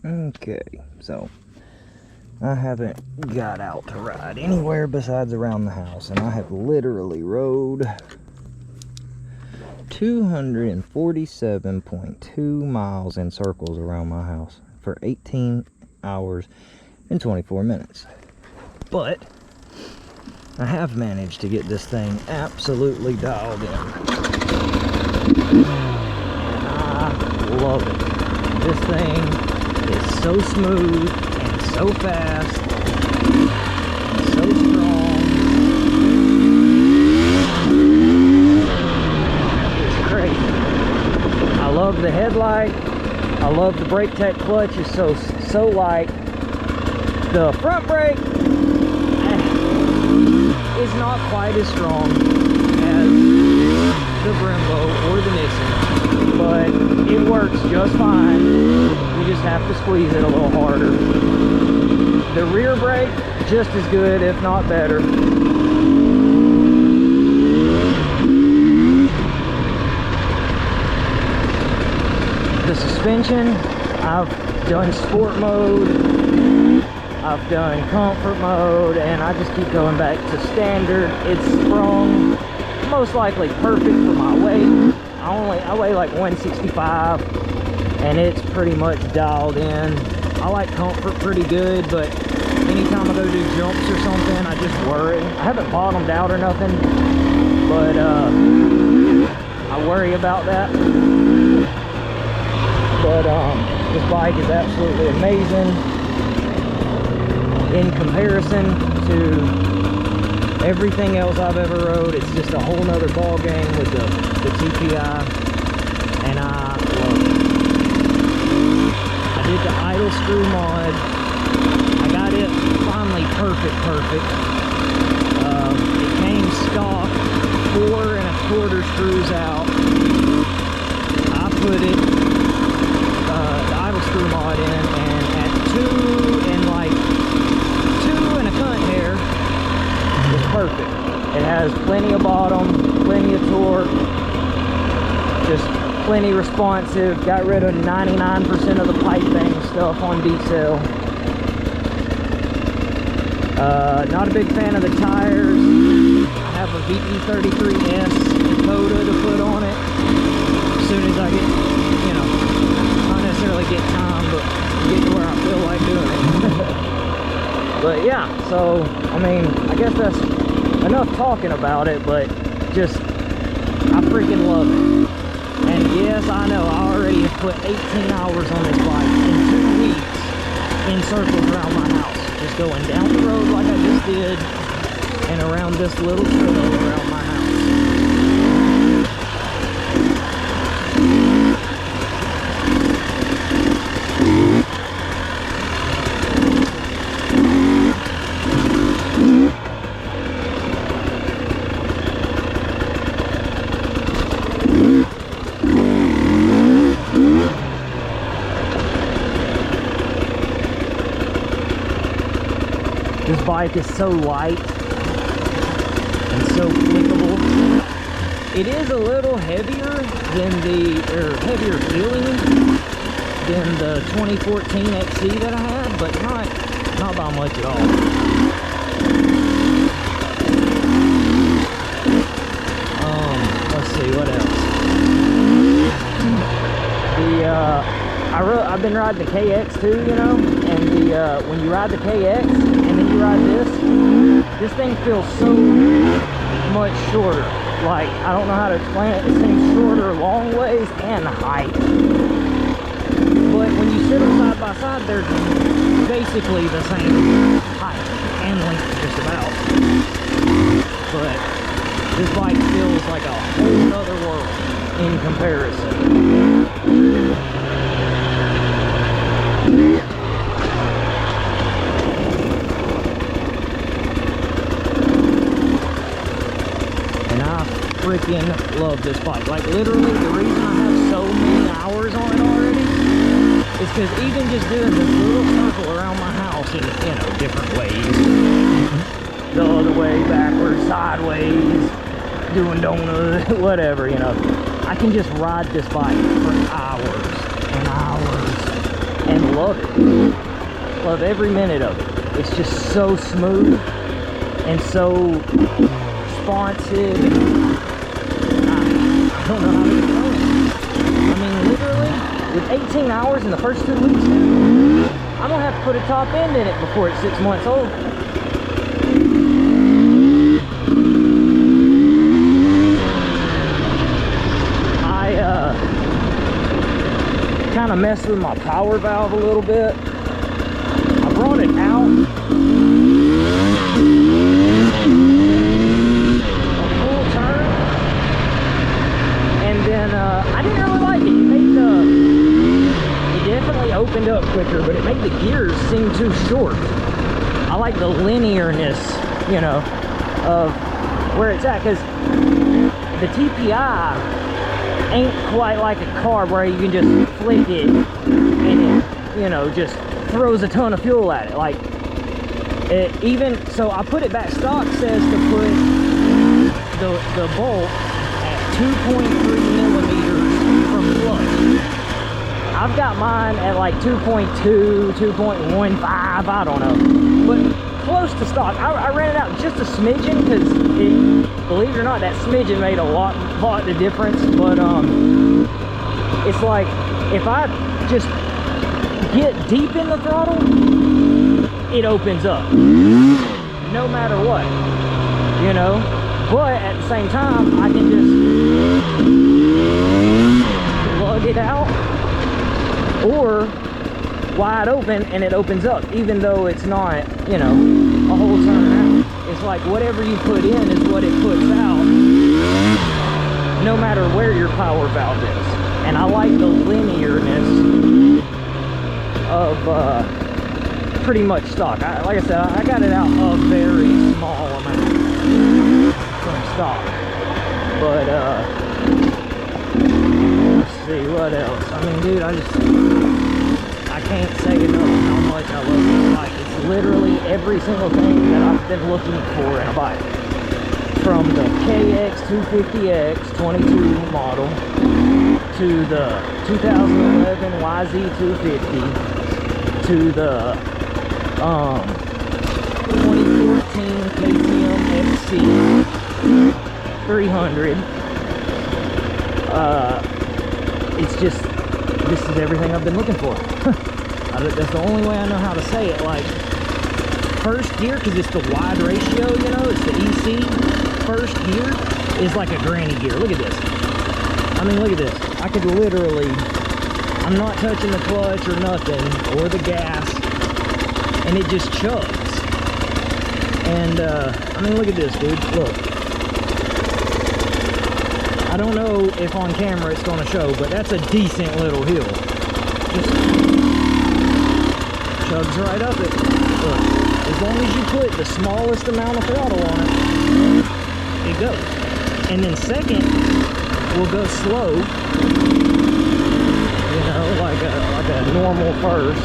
Okay, so I haven't got out to ride anywhere besides around the house, and I have literally rode 247.2 miles in circles around my house for 18 hours and 24 minutes. But I have managed to get this thing absolutely dialed in. And I love it. This thing is so smooth and so fast and so strong. It's crazy. I love the headlight. I love the brake tech clutch. It's so light. The front brake is not quite as strong as the Brembo or the Nissan, but it works just fine. You just have to squeeze it a little harder. The rear brake, just as good, if not better. The suspension, I've done sport mode, I've done comfort mode, and I just keep going back to standard. It's sprung most likely perfect for my weight. I weigh like 165, and it's pretty much dialed in. I like comfort pretty good, but anytime I go do jumps or something, I just worry. I haven't bottomed out or nothing, but I worry about that. But this bike is absolutely amazing in comparison to everything else I've ever rode. It's just a whole nother ball game with the TPI, and I love it. I did the idle screw mod. I got it finally perfect. It came stock 4 1/4 screws out. I put it the idle screw mod in, and at 2 and a cunt hair, it's perfect. It has plenty of bottom, plenty of torque, just plenty responsive. Got rid of 99% of the pipe bang stuff on detail. Not a big fan of the tires. I have a VE33S Dakota to put on it as soon as I get, not necessarily get time, but get to where I feel like doing it. But yeah, so I mean, I guess that's enough talking about it, but just I freaking love it. And yes, I know I already have put 18 hours on this bike in 2 weeks in circles around my house, just going down the road like I just did and around this little trail around my house. This bike is so light and so flickable. It is a little heavier than heavier feeling than the 2014 XC that I had, but not by much at all. Let's see what else. I've been riding the KX too, and when you ride the KX and then you ride this thing feels so much shorter. Like, I don't know how to explain it. It seems shorter long ways and height. But when you sit them side by side, they're basically the same height and length just about. But this bike feels like a whole other world in comparison. And I freaking love this bike. Like, literally, the reason I have so many hours on it already is because even just doing this little circle around my house in, different ways. The other way, backwards, sideways, doing donuts, whatever, I can just ride this bike for hours and hours and love it. Love every minute of it. It's just so smooth and so responsive. I don't know how to explain it. I mean, literally, with 18 hours in the first 2 weeks, I'm gonna have to put a top end in it before it's 6 months old. Kind of messed with my power valve a little bit. I brought it out a full turn, and then I didn't really like it. It definitely opened up quicker, but it made the gears seem too short. I like the linearness, you know, of where it's at, because the TPI ain't quite like a car where you can just flick it and it, you know, just throws a ton of fuel at it. Like, even so, I put it back. Stock says to put the bolt at 2.3 millimeters from clutch. I've got mine at like 2.2, 2.15, I don't know, but close to stock. I ran it out just a smidgen, because believe it or not, that smidgen made a lot of difference. But it's like, if I just get deep in the throttle, it opens up no matter what, you know. But at the same time, I can just lug it out, or wide open, and it opens up, even though it's not, you know, a whole turn out. It's like whatever you put in is what it puts out, no matter where your power valve is. And I like the linearness of pretty much stock. Like I said, I got it out a very small amount from stock. But let's see what else. I mean, dude, I can't say enough how much I love this bike. It's literally every single thing that I've been looking for in a bike. From the KX250X 22 model to the 2011 YZ250 to the 2014 KTM XC 300. It's just, this is everything I've been looking for. That's the only way I know how to say it. Like, first gear, because it's the wide ratio, you know, it's the EC. First gear is like a granny gear. Look at this. I mean, look at this. I could literally, I'm not touching the clutch or nothing, or the gas, and it just chugs. And I mean, look at this, dude. Look. I don't know if on camera it's going to show, but that's a decent little hill. Just chugs right up it. Look, as long as you put the smallest amount of throttle on it, it goes. And then second, we'll go slow, you know, like a normal first,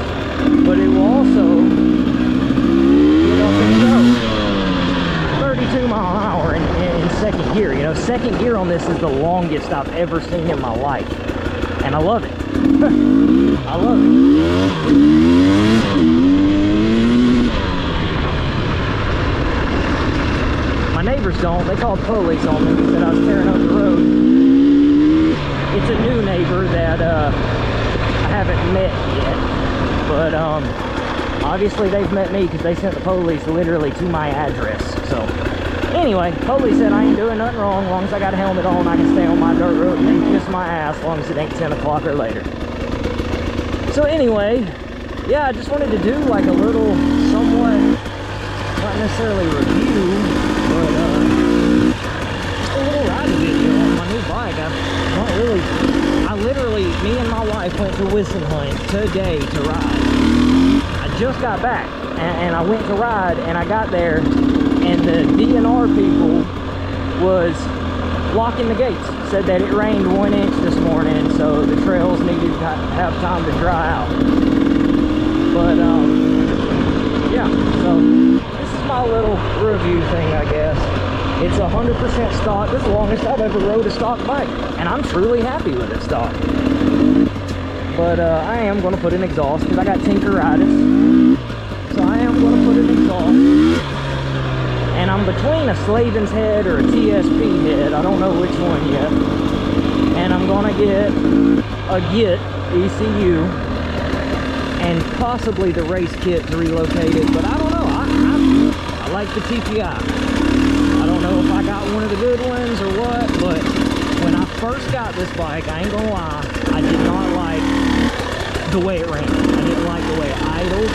but it will also get up and go 32 mile an hour in second gear. You know, second gear on this is the longest I've ever seen in my life, and I love it. I love it. My neighbors don't. They called police on me and said I was tearing up the road. It's a new neighbor that I haven't met yet, but obviously they've met me because they sent the police literally to my address. So anyway, police said I ain't doing nothing wrong. As long as I got a helmet on, I can stay on my dirt road and they kiss my ass as long as it ain't 10 o'clock or later. So anyway, yeah, I just wanted to do like a little, somewhat, not necessarily review, but just a little riding video on my new bike. I literally, me and my wife went to Whistling Hunt today to ride. I just got back, and I went to ride, and I got there, and the DNR people was locking the gates. Said that it rained 1 inch this morning, so the trails needed to have time to dry out. But yeah, so this is my little review thing, I guess. It's 100% stock. This is the longest I've ever rode a stock bike, and I'm truly happy with it stock. But I am going to put an exhaust because I got tinkeritis. So I am going to put an exhaust. And I'm between a Slavin's head or a TSP head. I don't know which one yet. And I'm going to get a Git ECU and possibly the race kit to relocate it. But I don't know. I like the TPI. I don't know if I got one of the good ones or what, but when I first got this bike, I ain't gonna lie, I did not like the way it ran. I didn't like the way it idled.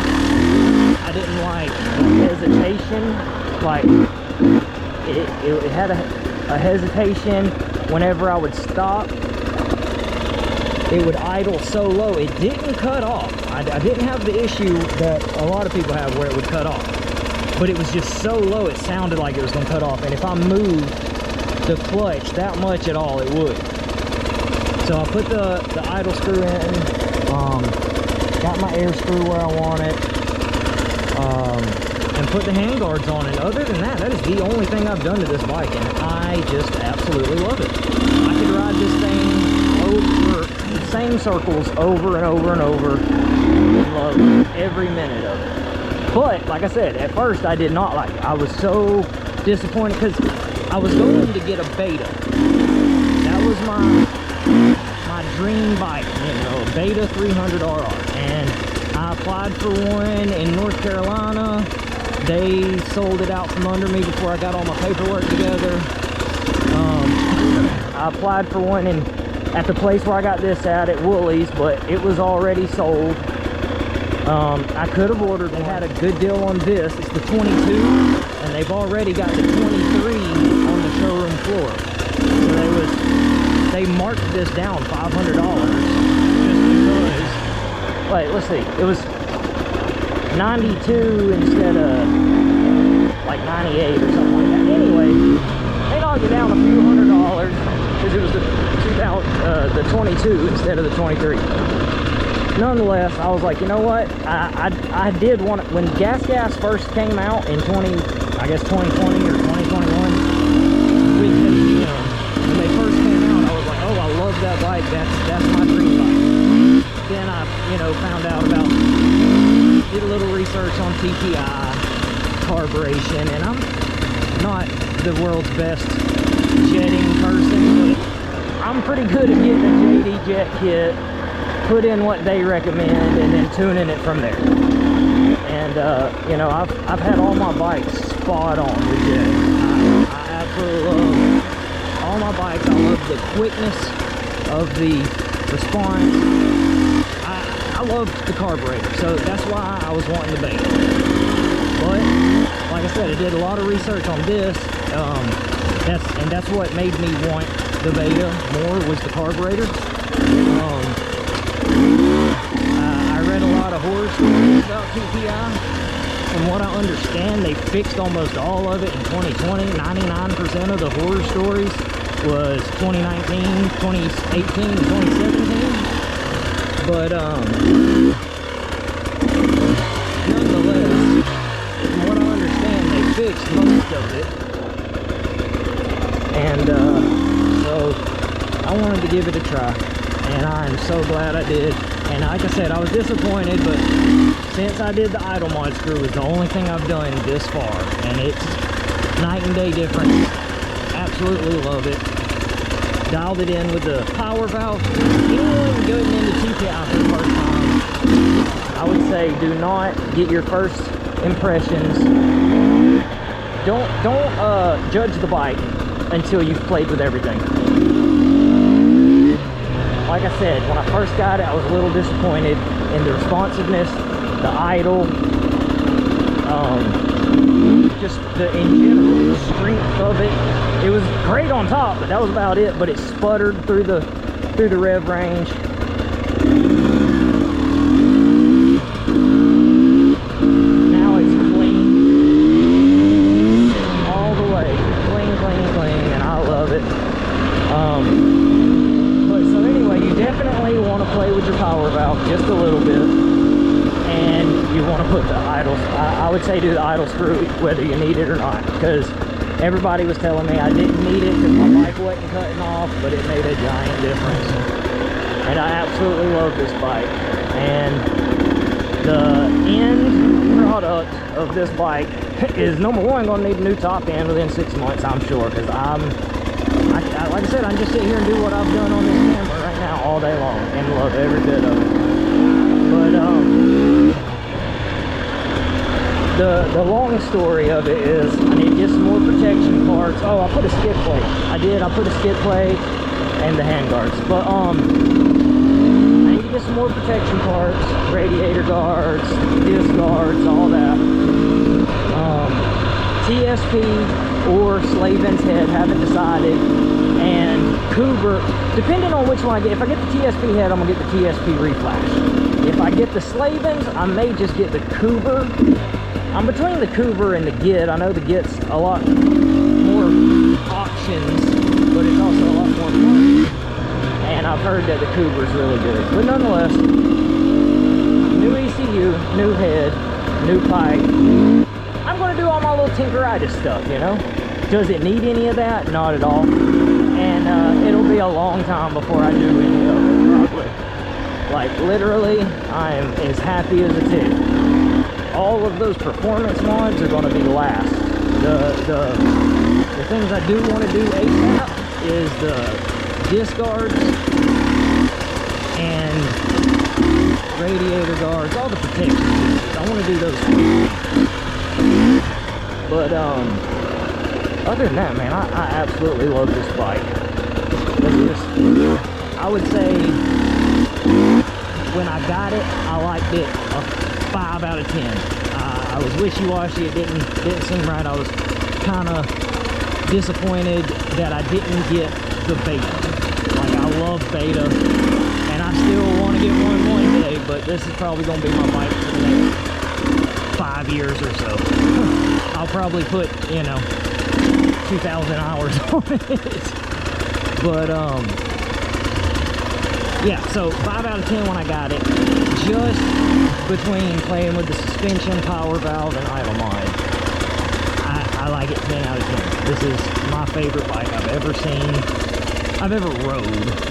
I didn't like the hesitation. Like, it had a hesitation whenever I would stop. It would idle so low. It didn't cut off. I didn't have the issue that a lot of people have where it would cut off. But it was just so low, it sounded like it was going to cut off. And if I moved the clutch that much at all, it would. So I put the idle screw in, got my air screw where I want it, and put the handguards on. And other than that, that is the only thing I've done to this bike, and I just absolutely love it. I could ride this thing over the same circles over and over and over and love every minute of it. But like I said, at first I did not like it. I was so disappointed because I was going to get a Beta. That was my dream bike, you know, a Beta 300RR. And I applied for one in North Carolina. They sold it out from under me before I got all my paperwork together. I applied for one at the place where I got this at Woolies, but it was already sold. I could have ordered, they had a good deal on this. It's the 22, and they've already got the 23 on the showroom floor. So they marked this down $500 just because, wait, let's see, it was 92 instead of like 98 or something like that. Anyway, they knocked it down a few $100 because it was the 22 instead of the 23. Nonetheless, I was like, you know what? I did want it when gasgas first came out in 2020 or 2021. When they first came out, I was like, oh, I love that bike. That's my dream bike. Then I, found out about, did a little research on TPI carburation, and I'm not the world's best jetting person, but I'm pretty good at getting a JD jet kit, put in what they recommend, and then tuning it from there. And I've had all my bikes spot on with jet. I absolutely love all my bikes. I love the quickness of the response. I love the carburetor, so that's why I was wanting the Beta. But like I said, I did a lot of research on this. That's what made me want the Beta more, was the carburetor. I read a lot of horror stories about TPI. From what I understand, they fixed almost all of it in 2020. 99% of the horror stories was 2019, 2018, and 2017. But nonetheless, from what I understand, they fixed most of it. And so I wanted to give it a try, and I'm so glad I did. And like I said, I was disappointed, but since I did the idle mod screw, it's the only thing I've done this far, and it's night and day difference. Absolutely love it. Dialed it in with the power valve. Anyone going into TPI for the first time, I would say do not get your first impressions. Don't judge the bike until you've played with everything. Like I said, when I first got it, I was a little disappointed in the responsiveness, the idle, just in general, the strength of it. It was great on top, but that was about it. But it sputtered through the rev range. Now it's clean all the way, clean, and I love it. So anyway, you definitely want to play with your power valve just a little bit, and you want to put the idle, I would say do the idle screw whether you need it or not, because everybody was telling me I didn't need it because my bike wasn't cutting off, but it made a giant difference. and I absolutely love this bike. And the end product of this bike is, number one, going to need a new top end within 6 months, I'm sure, because like I said, I'm just sitting here and do what I've done on this camera right now all day long and love every bit of it. But the long story of it is I need to get some more protection parts. Oh, I put a skid plate. I put a skid plate and the handguards. But I need to get some more protection parts, radiator guards, disc guards, all that. TSP or Slavin's head, haven't decided. And Cooper, depending on which one I get. If I get the TSP head, I'm gonna get the TSP reflash. If I get the Slavin's, I may just get the Cooper. I'm between the Cooper and the Git. I know the Git's a lot more options, but it's also a lot more fun. And I've heard that the Cooper's really good. But nonetheless, new ECU, new head, new pipe. I'm going to do all my little tinkeritis stuff, you know? Does it need any of that? Not at all. And it'll be a long time before I do any of it, probably. Like, literally, I am as happy as a tick. All of those performance mods are going to be last. The things I do want to do ASAP is the disc guards and radiator guards, all the protection pieces. I want to do those things. But other than that, man, I absolutely love this bike. I would say when I got it, I liked it a 5 out of 10. I was wishy-washy. It didn't seem right. I was kind of disappointed that I didn't get the beta. Like, I love beta, and I still want to get one day, but this is probably going to be my bike for the next 5 years or so. I'll probably put, you know, 2,000 hours on it. But yeah, so 5 out of 10 when I got it. Just between playing with the suspension, power valve, and idle mod, I like it 10 out of 10. This is my favorite bike I've ever seen, I've ever rode.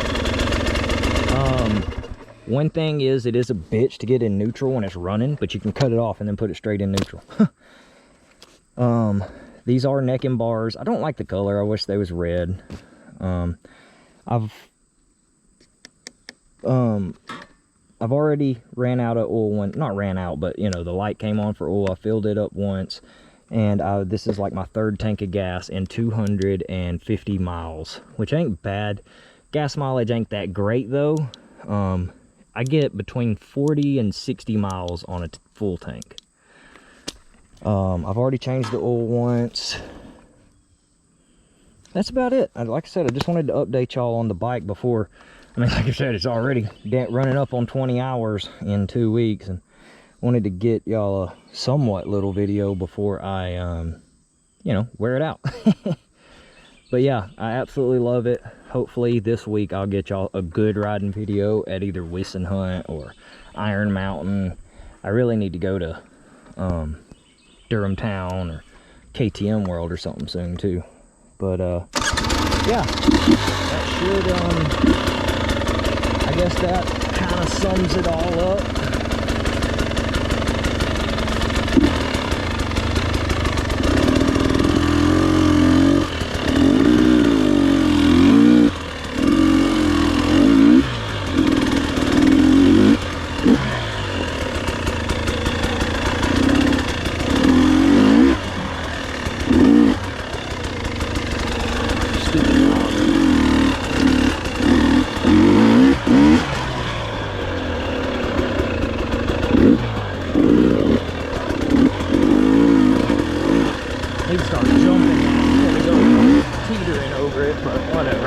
One thing is, it is a bitch to get in neutral when it's running, but you can cut it off and then put it straight in neutral. These are necking bars. I don't like the color. I wish they was red. I've already ran out of oil not ran out, but you know, the light came on for oil. I filled it up once, and this is like my 3rd tank of gas in 250 miles, which ain't bad. Gas mileage ain't that great though. I get between 40 and 60 miles on a full tank. I've already changed the oil once. That's about it. Like I said, I just wanted to update y'all on the bike before. I mean, like I said, it's already running up on 20 hours in 2 weeks, and wanted to get y'all a somewhat little video before I, you know, wear it out. But yeah, I absolutely love it. Hopefully this week I'll get y'all a good riding video at either Wisson Hunt or Iron Mountain. I really need to go to Durham Town or KTM World or something soon too. But yeah, that should I guess that kind of sums it all up. Need to start jumping now instead of going teetering over it, but whatever.